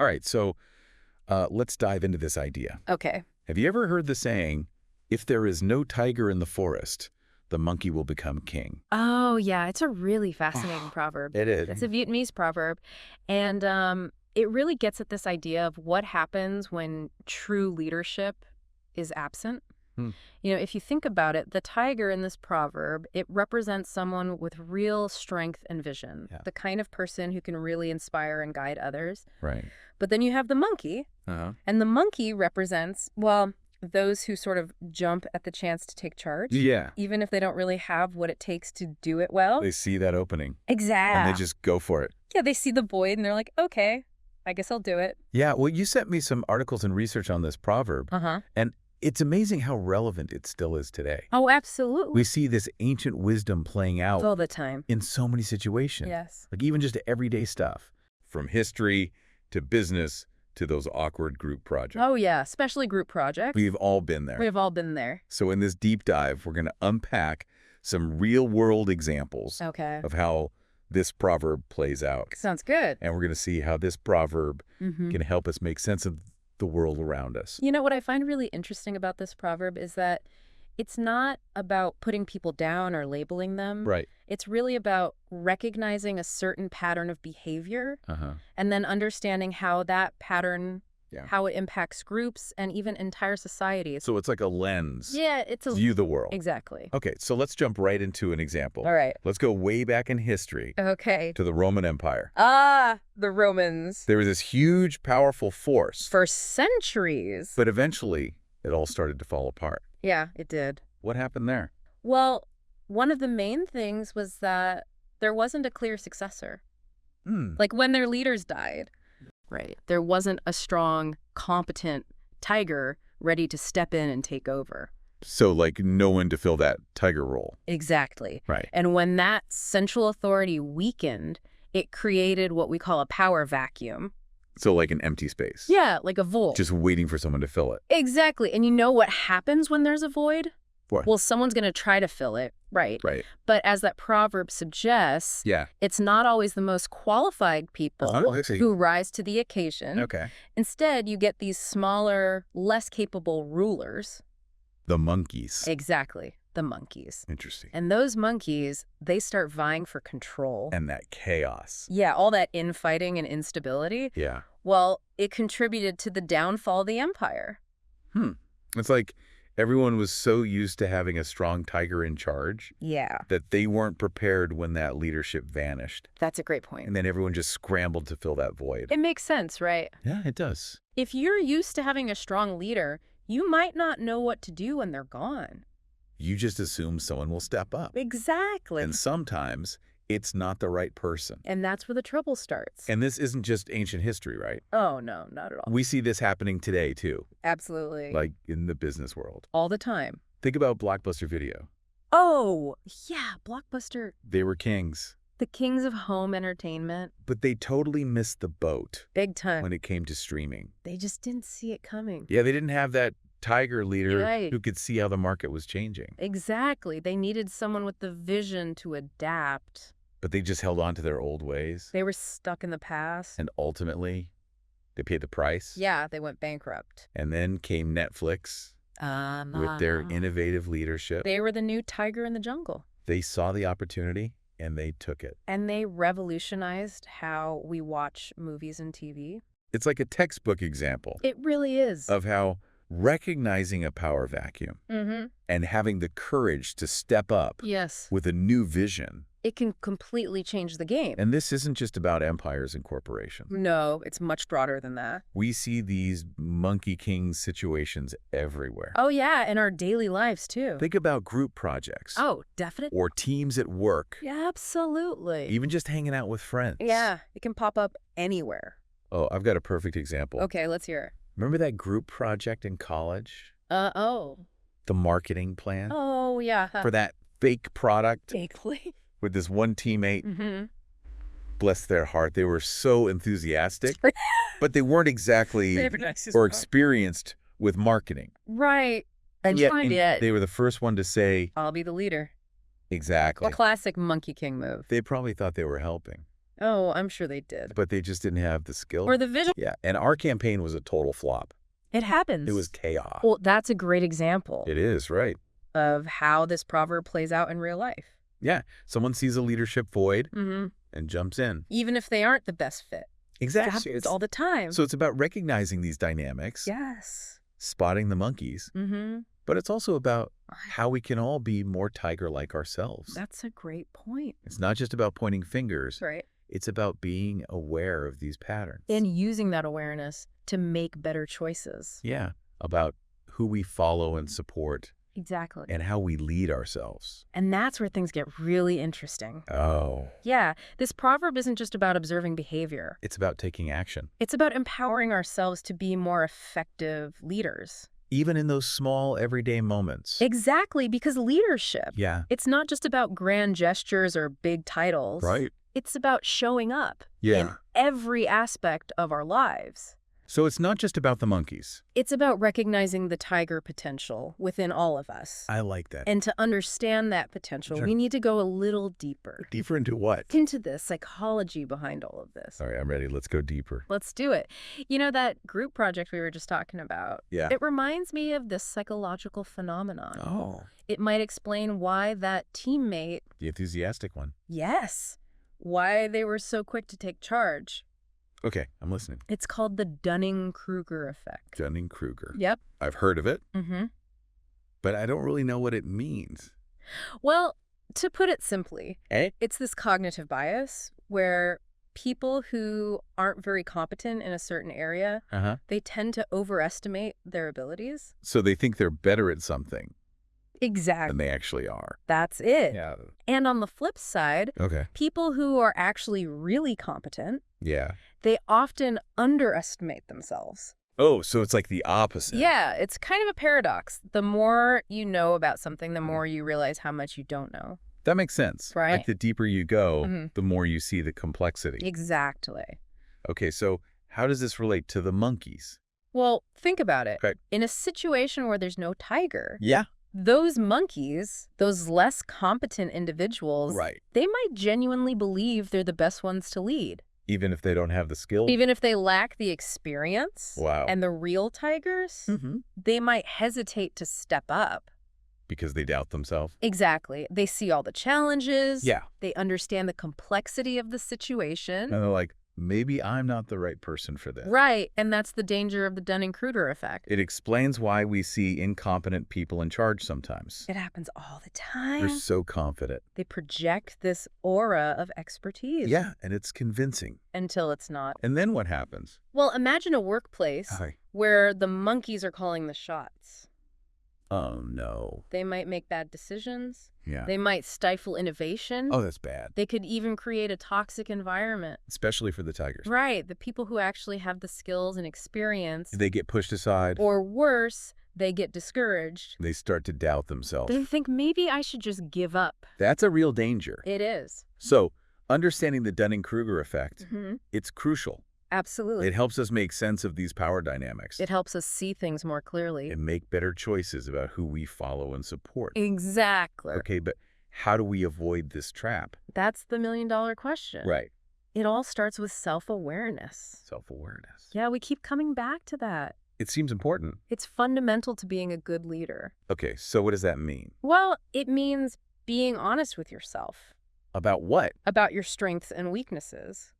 All right, so let's dive into this idea. Okay. Have you ever heard the saying, if there is no tiger in the forest, the monkey will become king? Oh, yeah. It's a really fascinating proverb. It is. It's a Vietnamese proverb. And it really gets at this idea of what happens when true leadership is absent. Hmm. You know, if you think about it, the tiger in this proverb, it represents someone with real strength and vision, Yeah. the kind of person who can really inspire and guide others. Right. But then you have the monkey, and the monkey represents, well, those who sort of jump at the chance to take charge. Yeah. Even if they don't really have what it takes to do it well. They see that opening. Exactly. And they just go for it. Yeah, they see the void and they're like, okay, I guess I'll do it. Yeah, well, you sent me some articles and research on this proverb. And it's amazing how relevant it still is today. Oh, absolutely. We see this ancient wisdom playing out all the time in so many situations. Yes. Like even just everyday stuff, from history to business to those awkward group projects. Oh, yeah, especially group projects. We've all been there. We've all been there. So in this deep dive, we're going to unpack some real-world examples of how this proverb plays out. Sounds good. And we're going to see how this proverb can help us make sense of the world around us. You know, what I find really interesting about this proverb is that it's not about putting people down or labeling them. Right. It's really about recognizing a certain pattern of behavior and then understanding how that pattern, how it impacts groups and even entire societies. So it's like a lens. Yeah, it's a view the world. Exactly. Okay, so let's jump right into an example. All right. Let's go way back in history. Okay. To the Roman Empire. Ah, the Romans. There was this huge, powerful force. For centuries. But eventually, it all started to fall apart. Yeah, it did. What happened there? Well, one of the main things was that there wasn't a clear successor. Like when their leaders died, right? There wasn't a strong, competent tiger ready to step in and take over. So like no one to fill that tiger role. Exactly. Right. And when that central authority weakened, it created what we call a power vacuum. So like an empty space. Yeah, like a void. Just waiting for someone to fill it. Exactly. And you know what happens when there's a void? What? Well, someone's going to try to fill it, right? Right. But as that proverb suggests, it's not always the most qualified people who rise to the occasion. Okay. Instead, you get these smaller, less capable rulers. The monkeys. Exactly. The monkeys. Interesting. And those monkeys, they start vying for control. And that chaos. Yeah, all that infighting and instability. Yeah. Well, it contributed to the downfall of the empire. It's like everyone was so used to having a strong tiger in charge that they weren't prepared when that leadership vanished. That's a great point. And then everyone just scrambled to fill that void. It makes sense, right? Yeah, it does. If you're used to having a strong leader, you might not know what to do when they're gone. You just assume someone will step up. Exactly. And sometimes it's not the right person. And that's where the trouble starts. And this isn't just ancient history, right? Oh, no, not at all. We see this happening today, too. Absolutely. Like in the business world. All the time. Think about Blockbuster Video. Oh, yeah, Blockbuster. They were kings. The kings of home entertainment. But they totally missed the boat. Big time. When it came to streaming. They just didn't see it coming. Yeah, they didn't have that tiger leader Right. who could see how the market was changing. Exactly. They needed someone with the vision to adapt. But they just held on to their old ways. They were stuck in the past. And ultimately, they paid the price. Yeah, they went bankrupt. And then came Netflix with their innovative leadership. They were the new tiger in the jungle. They saw the opportunity and they took it. And they revolutionized how we watch movies and TV. It's like a textbook example. It really is. Of how recognizing a power vacuum and having the courage to step up with a new vision. It can completely change the game. And this isn't just about empires and corporations. No, it's much broader than that. We see these monkey king situations everywhere. Oh, yeah, in our daily lives, too. Think about group projects. Oh, definitely. Or teams at work. Yeah, absolutely. Even just hanging out with friends. Yeah, it can pop up anywhere. Oh, I've got a perfect example. Okay, let's hear it. Remember that group project in college? Oh. The marketing plan? Oh, yeah. For that fake product? Vaguely. With this one teammate? Bless their heart. They were so enthusiastic, but they weren't exactly or experienced with marketing. Right. And yet they were the first one to say, I'll be the leader. Exactly. A classic Monkey King move. They probably thought they were helping. Oh, I'm sure they did. But they just didn't have the skill. Or the vision. Yeah, and our campaign was a total flop. It happens. It was chaos. Well, that's a great example. It is, right. Of how this proverb plays out in real life. Yeah, someone sees a leadership void and jumps in. Even if they aren't the best fit. Exactly. It happens all the time. So it's about recognizing these dynamics. Yes. Spotting the monkeys. But it's also about how we can all be more tiger-like ourselves. That's a great point. It's not just about pointing fingers. Right. It's about being aware of these patterns. And using that awareness to make better choices. Yeah, about who we follow and support. Exactly. And how we lead ourselves. And that's where things get really interesting. Oh. Yeah, this proverb isn't just about observing behavior. It's about taking action. It's about empowering ourselves to be more effective leaders. Even in those small, everyday moments. Exactly, because leadership, yeah, it's not just about grand gestures or big titles. Right. It's about showing up in every aspect of our lives. So it's not just about the monkeys. It's about recognizing the tiger potential within all of us. I like that. And to understand that potential, we need to go a little deeper. Deeper into what? Into the psychology behind all of this. All right, I'm ready. Let's go deeper. Let's do it. You know, that group project we were just talking about? Yeah. It reminds me of this psychological phenomenon. Oh. It might explain why that teammate... The enthusiastic one. Yes. Why they were so quick to take charge. Okay, I'm listening. It's called the Dunning-Kruger effect. Dunning-Kruger. Yep. I've heard of it, but I don't really know what it means. Well, to put it simply, it's this cognitive bias where people who aren't very competent in a certain area, they tend to overestimate their abilities. So they think they're better at something Exactly. than they actually are. That's it. Yeah. And on the flip side, people who are actually really competent, they often underestimate themselves. Oh, so it's like the opposite. Yeah, it's kind of a paradox. The more you know about something, the more you realize how much you don't know. That makes sense. Right. Like the deeper you go, the more you see the complexity. Exactly. Okay, so how does this relate to the monkeys? Well, think about it. Okay. In a situation where there's no tiger, Yeah. those monkeys, those less competent individuals, they might genuinely believe they're the best ones to lead. Even if they don't have the skill? Even if they lack the experience. Wow. And the real tigers, they might hesitate to step up. Because they doubt themselves? Exactly. They see all the challenges. Yeah. They understand the complexity of the situation. And they're like, maybe I'm not the right person for this. Right. And that's the danger of the Dunning-Kruger effect. It explains why we see incompetent people in charge sometimes. It happens all the time. They're so confident. They project this aura of expertise. Yeah, and it's convincing. Until it's not. And then what happens? Well, imagine a workplace where the monkeys are calling the shots. Oh, no. They might make bad decisions. Yeah. They might stifle innovation. Oh, that's bad. They could even create a toxic environment. Especially for the tigers. Right. The people who actually have the skills and experience. They get pushed aside. Or worse, they get discouraged. They start to doubt themselves. They think, maybe I should just give up. That's a real danger. It is. So, understanding the Dunning-Kruger effect, it's crucial. Absolutely. It helps us make sense of these power dynamics. It helps us see things more clearly. And make better choices about who we follow and support. Exactly. Okay, but how do we avoid this trap? That's the million-dollar question. Right. It all starts with self-awareness. Self-awareness. Yeah, we keep coming back to that. It seems important. It's fundamental to being a good leader. Okay, so what does that mean? Well, it means being honest with yourself. About what? About your strengths and weaknesses.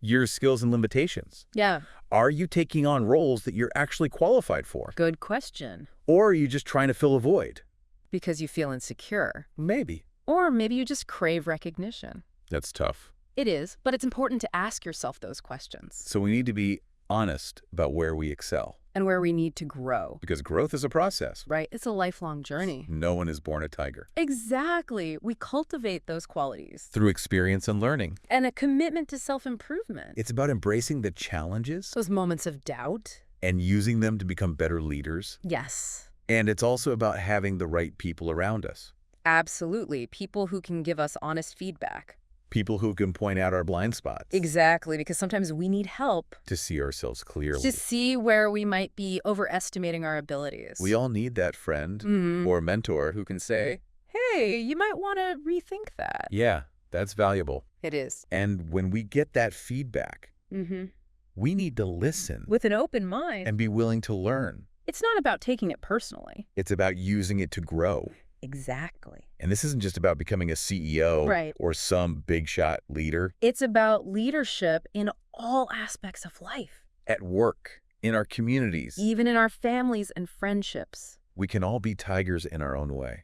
Your skills and limitations. Yeah. Are you taking on roles that you're actually qualified for? Good question. Or are you just trying to fill a void? Because you feel insecure. Maybe. Or maybe you just crave recognition. That's tough. It is, but it's important to ask yourself those questions. So we need to be honest about where we excel. And where we need to grow. Because growth is a process. Right. It's a lifelong journey. No one is born a tiger. Exactly. We cultivate those qualities. Through experience and learning. And a commitment to self-improvement. It's about embracing the challenges. Those moments of doubt. And using them to become better leaders. Yes. And it's also about having the right people around us. Absolutely. People who can give us honest feedback. People who can point out our blind spots. Exactly, because sometimes we need help. To see ourselves clearly. To see where we might be overestimating our abilities. We all need that friend or mentor who can say, hey, you might want to rethink that. Yeah, that's valuable. It is. And when we get that feedback, we need to listen. With an open mind. And be willing to learn. It's not about taking it personally. It's about using it to grow. Exactly. And this isn't just about becoming a CEO right. or some big shot leader. It's about leadership in all aspects of life. At work, in our communities. Even in our families and friendships. We can all be tigers in our own way.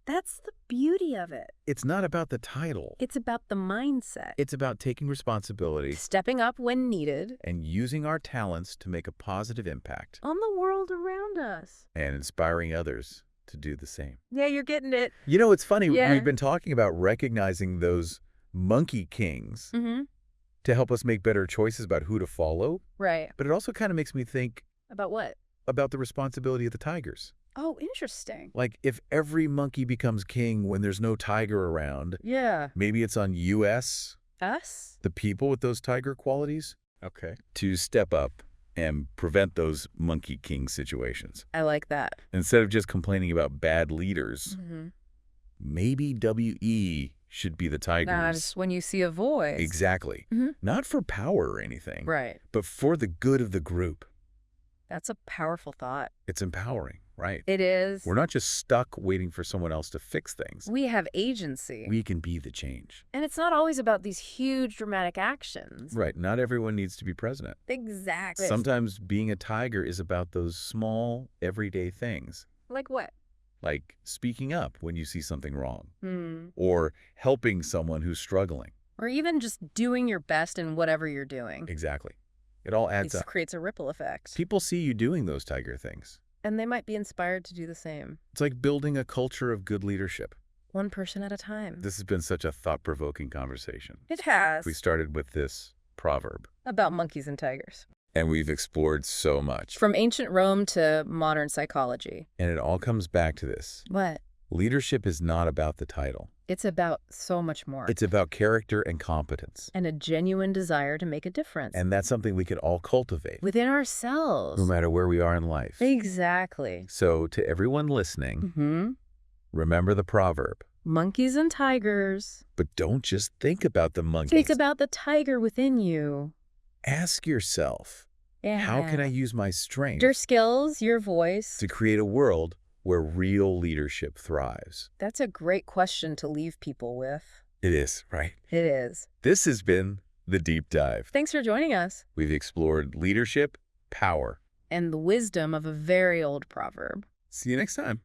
That's the beauty of it. It's not about the title. It's about the mindset. It's about taking responsibility. Stepping up when needed. And using our talents to make a positive impact. On the world around us. And inspiring others to do the same. Yeah, you're getting it. You know, it's funny. Yeah. We've been talking about recognizing those monkey kings to help us make better choices about who to follow. Right. But it also kind of makes me think. About what? About the responsibility of the tigers. Oh, interesting. Like, if every monkey becomes king when there's no tiger around, maybe it's on us, the people with those tiger qualities, to step up and prevent those monkey king situations. I like that. Instead of just complaining about bad leaders, maybe WE should be the tigers. That's when you see a voice. Exactly. Not for power or anything. Right. But for the good of the group. That's a powerful thought. It's empowering, right? It is. We're not just stuck waiting for someone else to fix things. We have agency. We can be the change. And it's not always about these huge dramatic actions. Right. Not everyone needs to be president. Exactly. Sometimes being a tiger is about those small, everyday things. Like what? Like speaking up when you see something wrong. Or helping someone who's struggling. Or even just doing your best in whatever you're doing. Exactly. It all adds up. It creates a ripple effect. People see you doing those tiger things. And they might be inspired to do the same. It's like building a culture of good leadership. One person at a time. This has been such a thought-provoking conversation. It has. We started with this proverb. About monkeys and tigers. And we've explored so much. From ancient Rome to modern psychology. And it all comes back to this. What? Leadership is not about the title. It's about so much more. It's about character and competence. And a genuine desire to make a difference. And that's something we can all cultivate. Within ourselves. No matter where we are in life. Exactly. So to everyone listening, remember the proverb. Monkeys and tigers. But don't just think about the monkeys. Think about the tiger within you. Ask yourself, how can I use my strength? Your skills, your voice. To create a world where real leadership thrives? That's a great question to leave people with. It is, right? It is. This has been The Deep Dive. Thanks for joining us. We've explored leadership, power, and the wisdom of a very old proverb. See you next time.